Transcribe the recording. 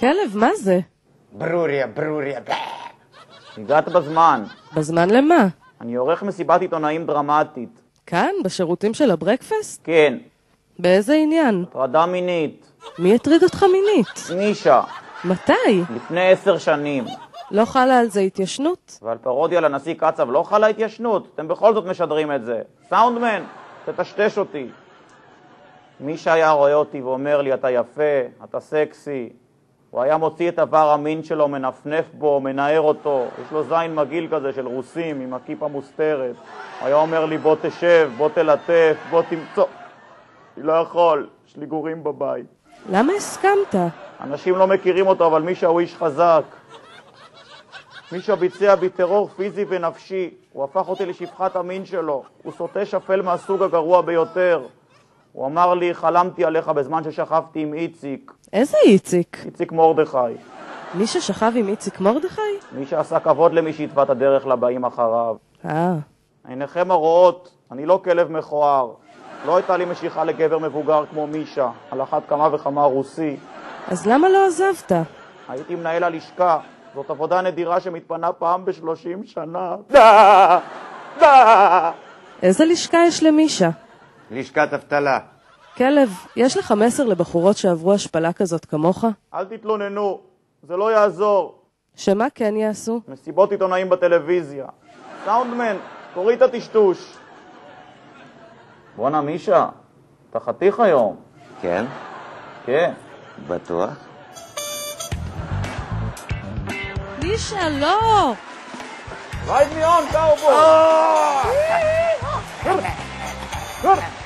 כלב, מה זה? ברוריה. הגעת בזמן. בזמן למה? אני עורך מסיבת עיתונאים דרמטית. כאן? בשירותים של הברקפסט? כן. באיזה עניין? הטרדה מינית. מי הטריד אותך מינית? מישה. מתי? לפני 10 שנים. לא חלה על זה התיישנות? ועל פרודיה לנשיא קצב לא חלה התיישנות? אתם בכל זאת משדרים את זה. סאונדמן, תטשטש אותי. מישה היה רואה אותי ואומר לי, אתה יפה, אתה סקסי. הוא היה מוציא את עבר המין שלו, מנפנף בו, מנער אותו. יש לו זין מגיל כזה של רוסים עם הכיפה מוסתרת. היה אומר לי, בוא תשב, בוא תלטף, בוא תמצוא. אני לא יכול, יש לי גורים בבית. למה הסכמת? אנשים לא מכירים אותו, אבל מישה הוא איש חזק. מישה ביצע בי טרור פיזי ונפשי. הוא הפך אותי לשפחת המין שלו. הוא סוטה שפל מהסוג הגרוע ביותר. הוא אמר לי, חלמתי עליך בזמן ששכבתי עם איציק. איזה איציק? איציק מורדכי. מי ששכב עם איציק מורדכי? מי שעשה כבוד למי שהתווה את הדרך לבאים אחריו. עיניכם הרואות, אני לא כלב מכוער. לא הייתה לי משיכה לגבר מבוגר כמו מישה, על אחת כמה וכמה רוסי. אז למה לא עזבת? הייתי מנהל הלשכה. זאת עבודה נדירה שמתפנה פעם ב-30 שנה. איזה לשכה יש למישה? לשכת אבטלה. כלב, יש לך מסר לבחורות שעברו השפלה כזאת כמוך? אל תתלוננו, זה לא יעזור. שמה כן יעשו? מסיבות עיתונאים בטלוויזיה. סאונדמן, תוריד את הטשטוש. בואנה מישה, אתה חתיך היום. כן? כן. בטוח? מישה, לא! Ride me on, cowboy!